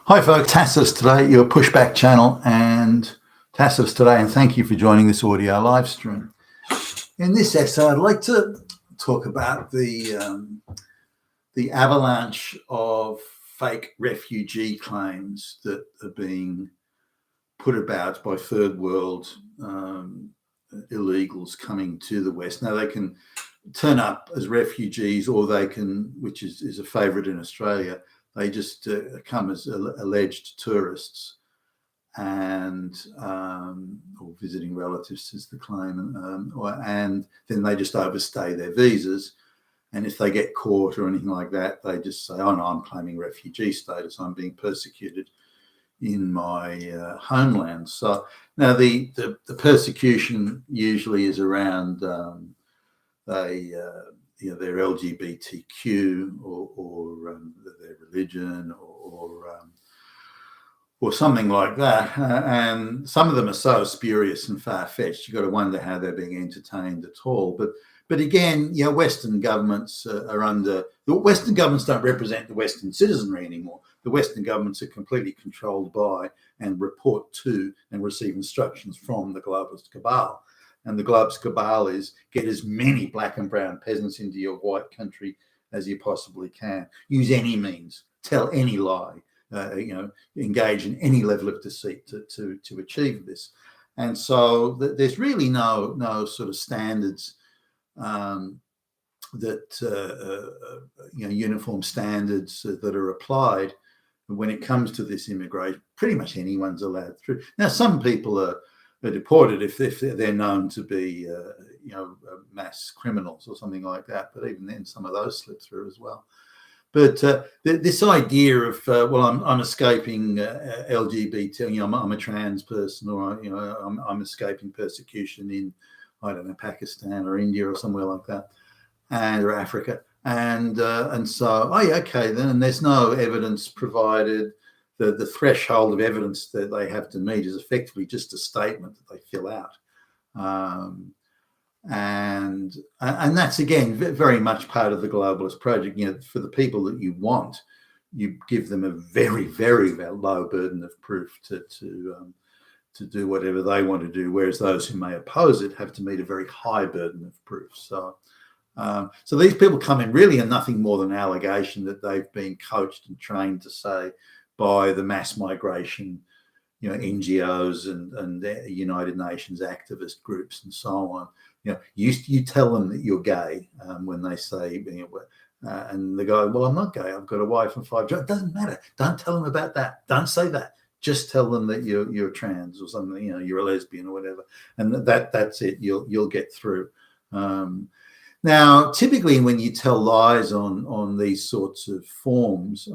Hi folks, Tassos today, your pushback channel, and Tassos today, and thank you for joining this audio live stream. In this essay, I'd like to talk about the avalanche of fake refugee claims that are being put about by third world illegals coming to the West. Now, they can turn up as refugees, or they can, which is a favourite in Australia, they just come as alleged tourists and or visiting relatives is the claim, and then they just overstay their visas. And if they get caught or anything like that, they just say, "Oh no, I'm claiming refugee status. I'm being persecuted in my homeland." So now the persecution usually is around their LGBTQ or their religion or something like that, and some of them are so spurious and far-fetched. You've got to wonder how they're being entertained at all. But again, Western governments the Western governments don't represent the Western citizenry anymore. The Western governments are completely controlled by and report to and receive instructions from the globalist cabal. And the globalist cabal is get as many black and brown peasants into your white country as you possibly can. Use any means, tell any lie, engage in any level of deceit to achieve this. And so there's really no sort of standards uniform standards that are applied when it comes to this immigration. Pretty much anyone's allowed through. Now, some people are deported if they're known to be mass criminals or something like that, but even then some of those slip through as well. But this idea of I'm escaping LGBT, I'm a trans person, or I'm escaping persecution in, I don't know, Pakistan or India or somewhere like that, or Africa, and so okay then, and there's no evidence provided. The threshold of evidence that they have to meet is effectively just a statement that they fill out, and that's again very much part of the globalist project. For the people that you want, you give them a very, very low burden of proof to do whatever they want to do, whereas those who may oppose it have to meet a very high burden of proof. So these people come in really and nothing more than an allegation that they've been coached and trained to say by the mass migration, NGOs and the United Nations activist groups and so on. You tell them that you're gay when they say, and they go, "Well, I'm not gay. I've got a wife and 5 children." It doesn't matter. Don't tell them about that. Don't say that. Just tell them that you're trans or something. You're a lesbian or whatever, and that's it. You'll get through. Now, typically, when you tell lies on these sorts of forms,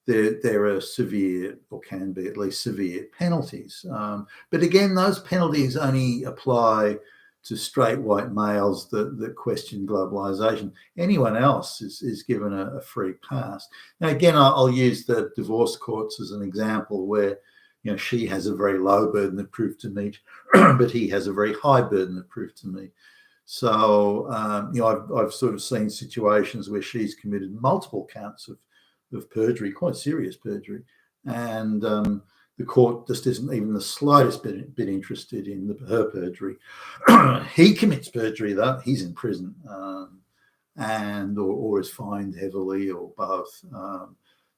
there are severe, or can be at least severe, penalties. But again, those penalties only apply to straight white males that question globalization. Anyone else is given a free pass. Now, again, I'll use the divorce courts as an example where she has a very low burden of proof to meet, but he has a very high burden of proof to meet. So, I've sort of seen situations where she's committed multiple counts of perjury, quite serious perjury, and the court just isn't even the slightest bit interested in her perjury. He commits perjury, though. He's in prison or is fined heavily, or both.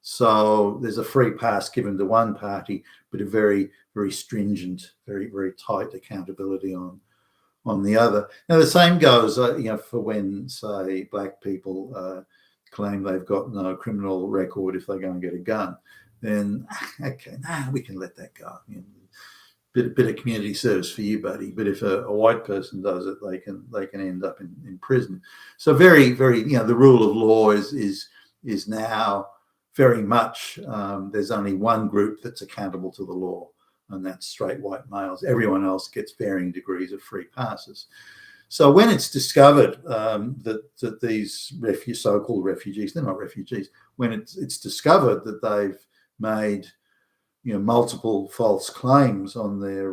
So there's a free pass given to one party, but a very, very stringent, very, very tight accountability on the other. Now, the same goes, for when, say, black people claim they've got no criminal record if they go and get a gun, then okay, we can let that go. Bit of community service for you, buddy. But if a white person does it, they can end up in prison. So very, very, the rule of law is now very much there's only one group that's accountable to the law, and that's straight white males. Everyone else gets varying degrees of free passes. So when it's discovered that these so-called refugees, they're not refugees, when it's discovered that they've made multiple false claims on their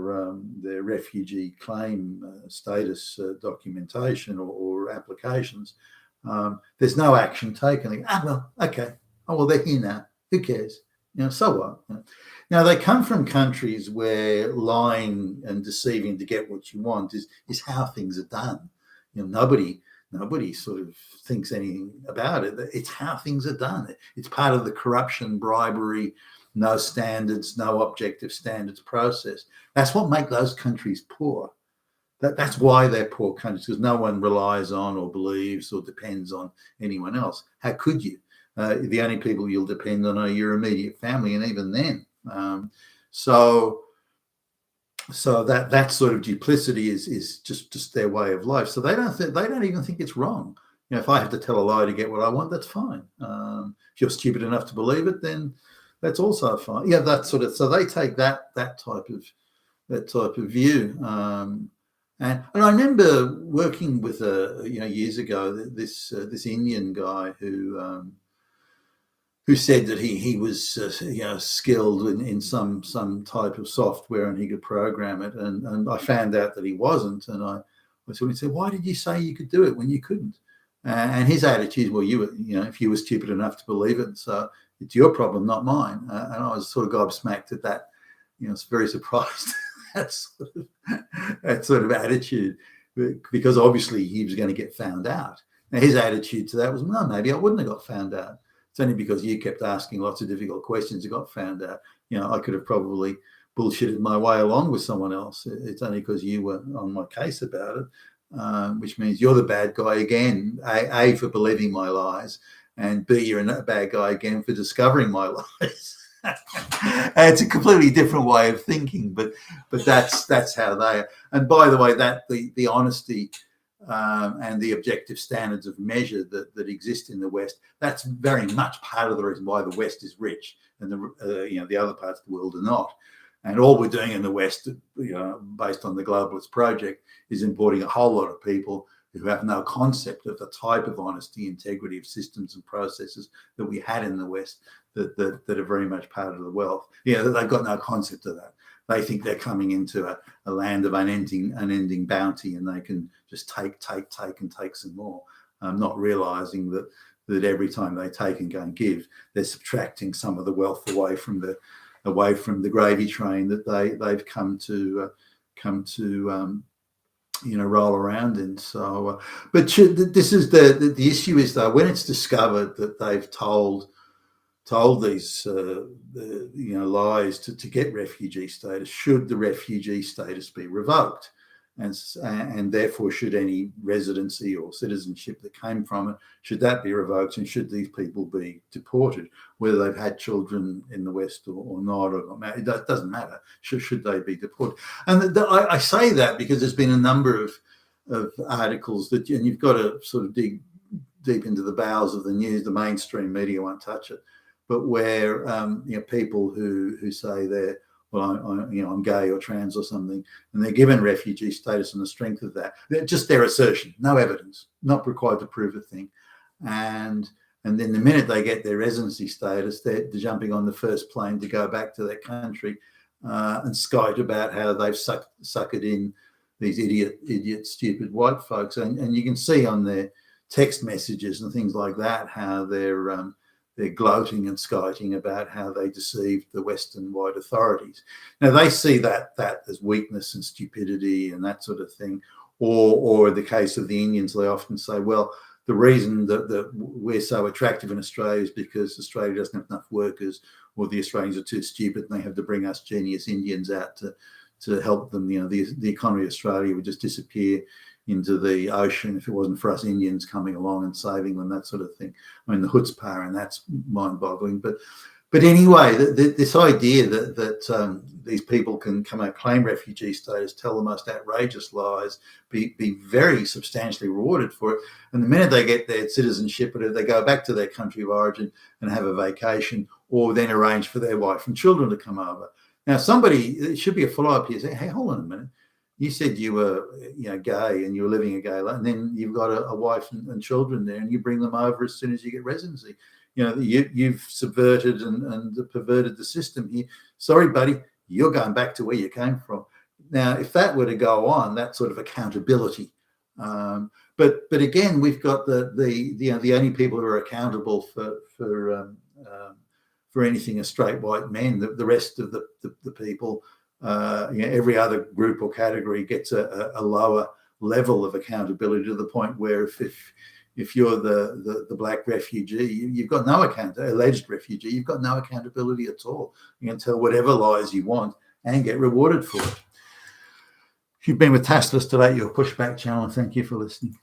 refugee claim status documentation or applications, there's no action taken. Well, okay. Oh, well, they're here now. Who cares? So what? Now, they come from countries where lying and deceiving to get what you want is how things are done. Nobody sort of thinks anything about it. It's how things are done. It's part of the corruption, bribery, no standards, no objective standards process. That's what makes those countries poor. That's why they're poor countries, because no one relies on or believes or depends on anyone else. How could you? The only people you'll depend on are your immediate family, and even then. So that sort of duplicity is just their way of life. So they don't even think it's wrong. If I have to tell a lie to get what I want, that's fine. If you're stupid enough to believe it, then that's also fine. Yeah, that sort of. So they take that type of view. And I remember working with years ago this Indian guy who said that he was skilled in some type of software and he could program it, and I found out that he wasn't, and I sort of said, why did you say you could do it when you couldn't? And his attitude, well, if you were stupid enough to believe it, so it's your problem, not mine. And I was sort of gobsmacked at that. It's very surprised. that sort of attitude, because obviously he was going to get found out. Now his attitude to that was, no, maybe I wouldn't have got found out. It's only because you kept asking lots of difficult questions you got found out. I could have probably bullshitted my way along with someone else. It's only because you were on my case about it, which means you're the bad guy again, A, for believing my lies, and B, you're a bad guy again for discovering my lies. It's a completely different way of thinking, but that's how they are. And by the way, that the honesty and the objective standards of measure that exist in the West, that's very much part of the reason why the West is rich and the other parts of the world are not. And all we're doing in the West, based on the globalist project, is importing a whole lot of people who have no concept of the type of honesty, integrity of systems and processes that we had in the West that are very much part of the wealth. They've got no concept of that. They think they're coming into a land of unending bounty, and they can just take and take some more, not realizing that every time they take and go and give, they're subtracting some of the wealth away from the gravy train that they've come to roll around in. So, but this is the issue is, though, when it's discovered that they've told these lies to get refugee status, should the refugee status be revoked, and therefore should any residency or citizenship that came from it, should that be revoked, and should these people be deported, whether they've had children in the West or not, it doesn't matter. Should they be deported? And I say that because there's been a number of articles and you've got to sort of dig deep into the bowels of the news. The mainstream media won't touch it, but where people who say they're, I'm gay or trans or something, and they're given refugee status on the strength of that. Just their assertion, no evidence, not required to prove a thing. And then the minute they get their residency status, they're jumping on the first plane to go back to their country and skite about how they've suckered in these idiot, stupid white folks. And you can see on their text messages and things like that how they're gloating and skiting about how they deceived the Western white authorities. Now, they see that as weakness and stupidity and that sort of thing. Or in the case of the Indians, they often say, well, the reason that we're so attractive in Australia is because Australia doesn't have enough workers, or the Australians are too stupid and they have to bring us genius Indians out to help them. The economy of Australia would just disappear into the ocean if it wasn't for us Indians coming along and saving them, that sort of thing. I mean, the chutzpah, and that's mind-boggling. But anyway, this idea that these people can come out, claim refugee status, tell the most outrageous lies, be very substantially rewarded for it, and the minute they get their citizenship, they go back to their country of origin and have a vacation, or then arrange for their wife and children to come over. Now, it should be a follow-up here. Say, hey, hold on a minute. You said you were, gay and you were living a gay life, and then you've got a wife and children there, and you bring them over as soon as you get residency. You've subverted and perverted the system here. Sorry, buddy, you're going back to where you came from. Now, if that were to go on, that sort of accountability. But again, we've got the only people who are accountable for for anything as straight white men. The rest of the people, every other group or category gets a lower level of accountability, to the point where if you're the black refugee, you've got no alleged refugee, you've got no accountability at all. You can tell whatever lies you want and get rewarded for it. If you've been with Tasteless today, your Pushback channel, and thank you for listening.